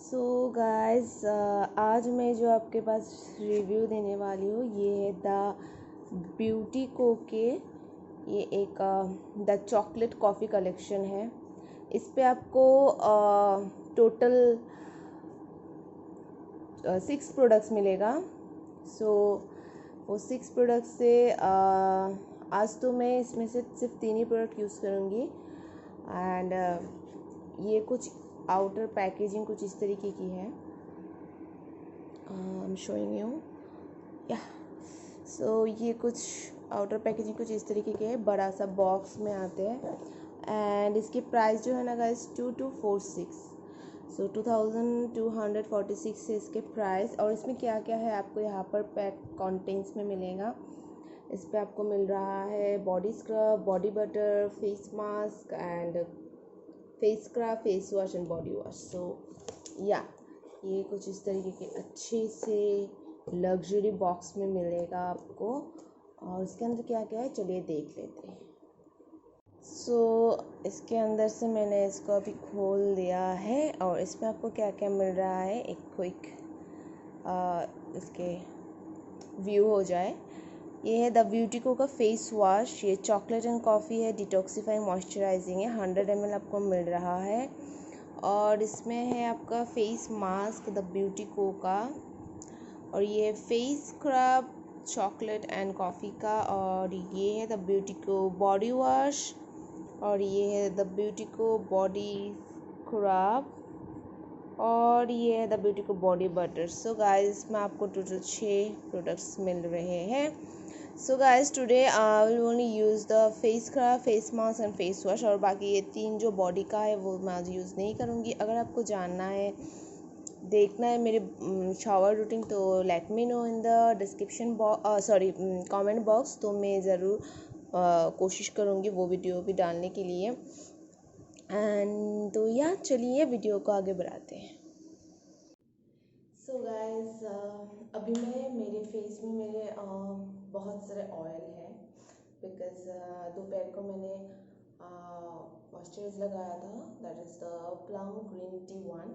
So guys आज मैं जो आपके पास रिव्यू देने वाली हूँ ये है द ब्यूटी को के ये एक द चॉकलेट कॉफ़ी कलेक्शन है। इस पे आपको टोटल 6 प्रोडक्ट्स मिलेगा। सो वो 6 प्रोडक्ट्स से आज तो मैं इसमें से सिर्फ 3 ही प्रोडक्ट यूज़ करूँगी। एंड ये कुछ आउटर पैकेजिंग कुछ इस तरीके की है। आई एम शोइंग यू या सो ये कुछ आउटर पैकेजिंग कुछ इस तरीके के है, बड़ा सा बॉक्स में आते हैं। एंड इसकी प्राइस जो है ना गाइस 2246, सो 2246 है इसके प्राइस। और इसमें क्या क्या है आपको यहाँ पर पैक कंटेंट्स में मिलेगा। इस पे आपको मिल रहा है body scrub, body butter, face mask and face scrub, face wash and body wash. So या ये कुछ इस तरीके के अच्छे से लग्जरी बॉक्स में मिलेगा आपको। और इसके अंदर क्या क्या है चलिए देख लेते हैं। सो इसके अंदर से मैंने इसको अभी खोल दिया है और इसमें आपको क्या क्या मिल रहा है एक क्विक इसके व्यू हो जाए। ये है द ब्यूटी को का फेस वॉश, ये चॉकलेट एंड कॉफ़ी है, डिटॉक्सीफाइंग मॉइस्चराइजिंग है, 100 ml आपको मिल रहा है। और इसमें है आपका फेस मास्क द ब्यूटी को का, और ये face scrub chocolate and coffee का, और ये है द ब्यूटी को बॉडी वॉश, और ये है द ब्यूटी को बॉडी स्क्रब, और ये है द ब्यूटी को बॉडी बटर। सो गाइस इसमें आपको टोटल 6 प्रोडक्ट्स मिल रहे हैं। So guys today I will only use the face scrub, face mask and face wash, और बाकी ये 3 जो बॉडी का है वो मैं आज यूज़ नहीं करूँगी। अगर आपको जानना है देखना है मेरे शावर रूटीन तो let me know in the description sorry comment box, तो मैं ज़रूर कोशिश करूँगी वो वीडियो भी डालने के लिए। एंड तो या चलिए वीडियो को आगे बढ़ाते हैं। सो गाइस अभी मैं मेरे फेस में मेरे बहुत सारे ऑयल है बिकॉज दोपहर को मैंने मॉइस्चराइज़र लगाया था, that is the plum green tea one,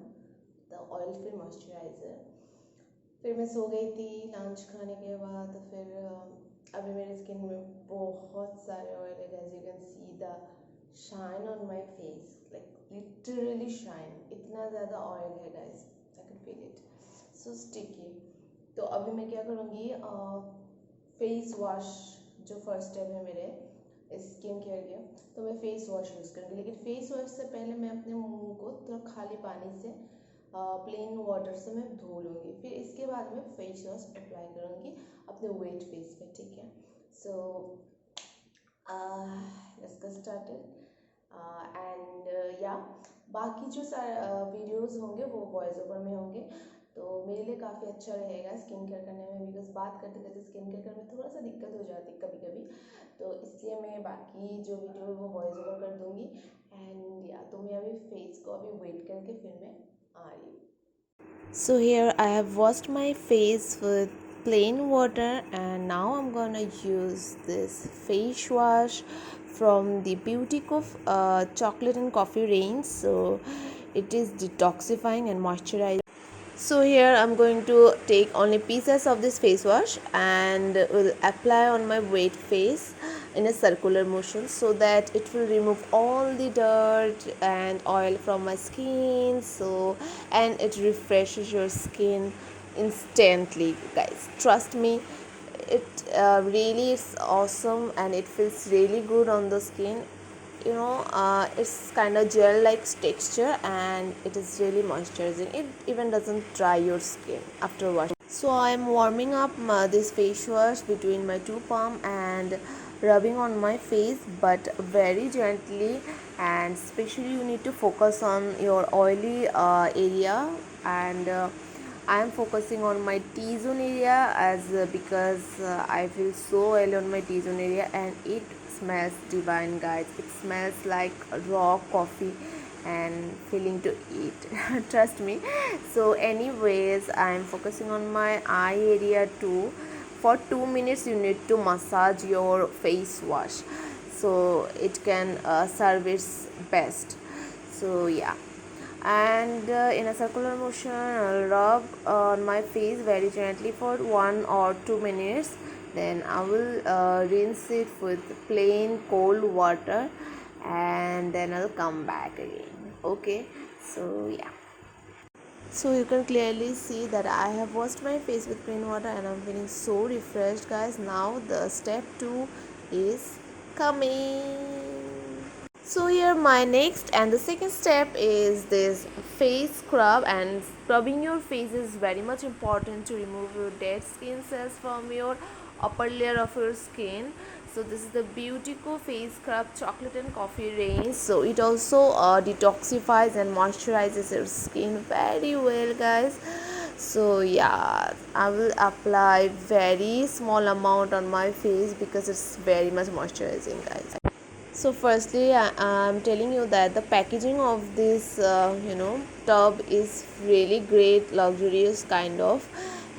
the oil free moisturiser. फिर मैं सो गई थी लंच खाने के बाद। फिर अभी मेरे स्किन में बहुत सारे ऑयल है, as you can see the shine on my face, like literally shine, इतना ज़्यादा ऑयल है guys, I can feel it so sticky. तो अभी मैं क्या करूँगी, फेस वॉश जो फर्स्ट स्टेप है मेरे स्किन केयर के, तो मैं फेस वॉश यूज़ करूँगी। लेकिन फेस वॉश से पहले मैं अपने मुंह को थोड़ा खाली पानी से प्लेन वाटर से मैं धो लूँगी। फिर इसके बाद मैं फेस वॉश अप्लाई करूँगी अपने वेट फेस पे, ठीक है। So let's get started. And या बाकी जो वीडियोस होंगे वो वॉइस ओवर में होंगे, तो मेरे लिए काफ़ी अच्छा रहेगा स्किन केयर करने में, बिकॉज बात करते करते स्किन केयर करने में थोड़ा सा दिक्कत हो जाती है कभी कभी, तो इसलिए मैं बाकी जो वीडियो है वो वॉइस ओवर कर दूँगी। एंड या तो मैं अभी फेस को अभी वेट करके फिर मैं आ रही हूँ। So here I have washed my face with plain water and now I'm gonna use this face wash from the Beauty Co chocolate and coffee range. So it is detoxifying and moisturizing. So here I'm going to take only pieces of this face wash and will apply on my wet face in a circular motion so that it will remove all the dirt and oil from my skin, so and it refreshes your skin instantly guys, trust me, it really is awesome and it feels really good on the skin. You know, it's kind of gel like texture and it is really moisturizing. It even doesn't dry your skin after washing. So I'm warming up this face wash between my two palm and rubbing on my face, but very gently, and especially you need to focus on your oily area. And I am focusing on my T-zone area as because I feel so oily on my T-zone area and it smells divine guys. It smells like raw coffee and feeling to eat trust me. So anyways, I am focusing on my eye area too. For 2 minutes you need to massage your face wash so it can serve its best. So yeah, and in a circular motion I'll rub on my face very gently for 1 or 2 minutes. Then I will rinse it with plain cold water, and then I'll come back again. Okay, so yeah. So you can clearly see that I have washed my face with plain water and I'm feeling so refreshed, guys. Now the step 2 is coming. So here my next and the second step is this face scrub, and scrubbing your face is very much important to remove your dead skin cells from your upper layer of your skin. So this is the Beautyco face scrub chocolate and coffee range. So it also detoxifies and moisturizes your skin very well, guys. So yeah, I will apply very small amount on my face because it's very much moisturizing, guys. So firstly, I'm telling you that the packaging of this tub is really great, luxurious kind of,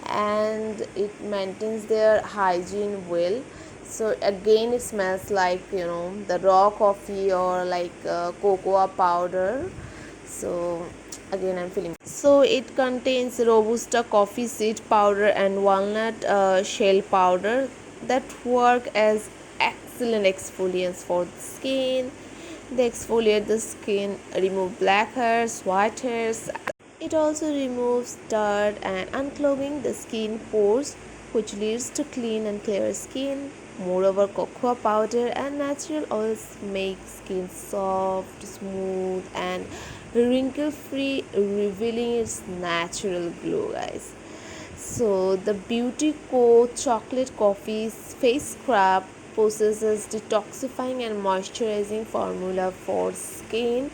and it maintains their hygiene well. So again, it smells like the raw coffee or like cocoa powder. So again, I'm feeling. So it contains robusta coffee seed powder and walnut shell powder that work as excellent exfoliants for the skin. They exfoliate the skin, remove black hairs, white hairs. It also removes dirt and unclogging the skin pores, which leads to clean and clear skin. Moreover, cocoa powder and natural oils make skin soft, smooth, and wrinkle free, revealing its natural glow, guys. So the Beauty Co chocolate coffee face scrub possesses detoxifying and moisturizing formula for skin.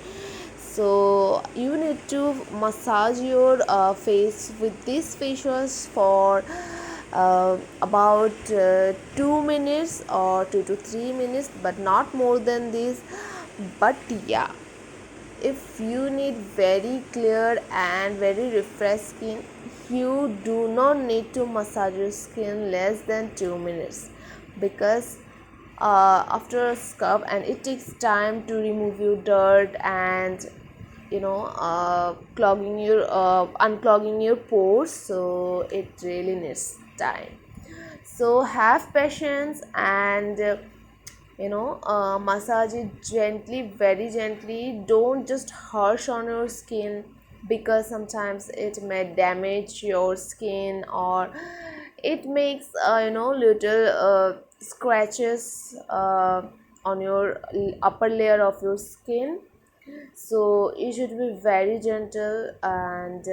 So you need to massage your face with this face wash for about 2 minutes or 2 to 3 minutes, but not more than this. But yeah, if you need very clear and very refreshed skin, you do not need to massage your skin less than 2 minutes, because after a scrub, and it takes time to remove your dirt and unclogging your pores, so it really needs time. So have patience and massage it gently, very gently. Don't just harsh on your skin, because sometimes it may damage your skin, or it makes little scratches on your upper layer of your skin. So you should be very gentle, and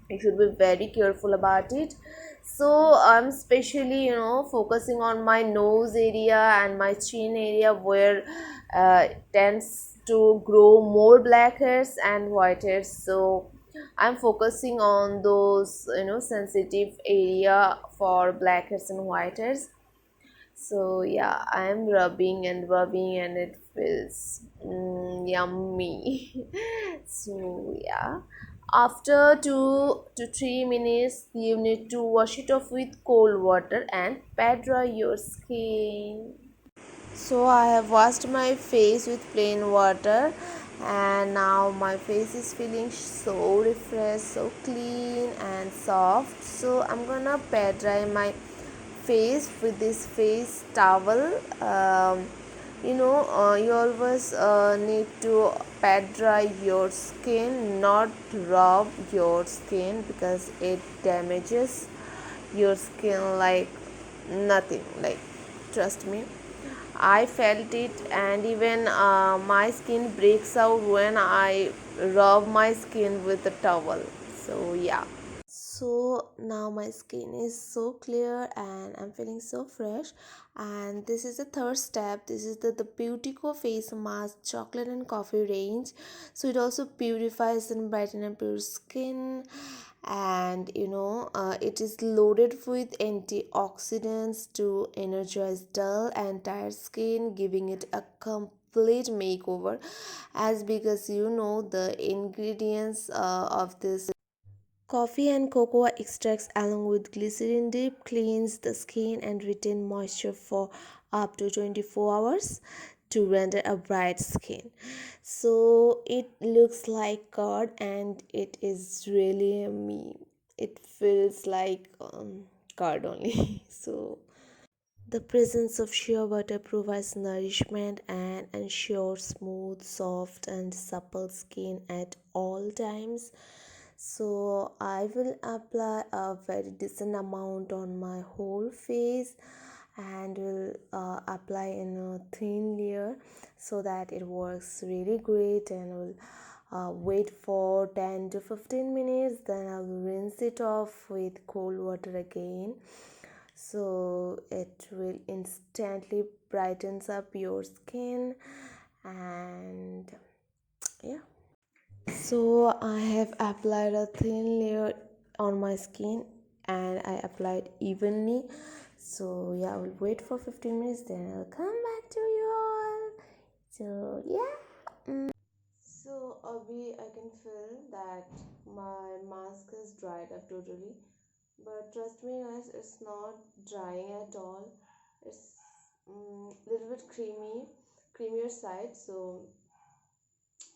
you should be very careful about it. So I'm especially focusing on my nose area and my chin area, where tends to grow more black hairs and white hairs. So I'm focusing on those sensitive area for black hairs and white hairs. So yeah, I'm rubbing and rubbing, and it feels yummy. So yeah, after 2 to 3 minutes, you need to wash it off with cold water and pat dry your skin. So I have washed my face with plain water, and now my face is feeling so refreshed, so clean and soft. So I'm gonna pat dry my face with this face towel. You always need to pat dry your skin, not rub your skin, because it damages your skin like nothing. Like, trust me, I felt it, and even my skin breaks out when I rub my skin with a towel. So yeah. So now my skin is so clear and I'm feeling so fresh. And this is the third step. This is the Beautyco face mask chocolate and coffee range. So it also purifies and brightens up your skin, and it is loaded with antioxidants to energize dull and tired skin, giving it a complete makeover. As because the ingredients of this coffee and cocoa extracts along with glycerin deep cleans the skin and retain moisture for up to 24 hours. to render a bright skin. So it looks like curd and it is really me. It feels like curd only. So the presence of shea butter provides nourishment and ensures smooth, soft, and supple skin at all times. So I will apply a very decent amount on my whole face and will apply in a thin layer so that it works really great, and will wait for 10 to 15 minutes. Then I will rinse it off with cold water again, so it will instantly brightens up your skin. And yeah, so I have applied a thin layer on my skin and I applied evenly. So yeah, I will wait for 15 minutes, then I'll come back to you all. So yeah. So abhi I can feel that my mask is dried up totally, but trust me guys, it's not drying at all. It's little bit creamier side. So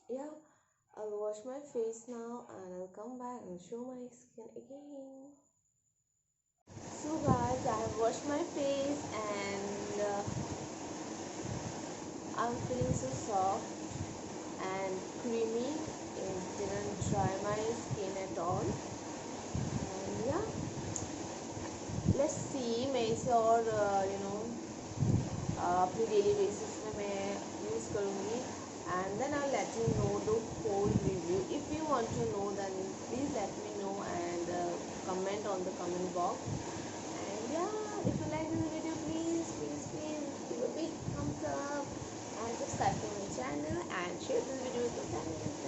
yeah, I'll wash my face now and I'll come back and show my skin again. So guys, I have washed my face and I'm feeling so soft and creamy. It didn't dry my skin at all. And yeah, let's see मैं इसे और अपनी daily basis में मैं use करूँगी. And then I'll let you know the whole review. If you want to know, then please let me know and comment on the comment box. And yeah, if you like this video, please give a big thumbs up and subscribe to my channel and share this video with your family and friends.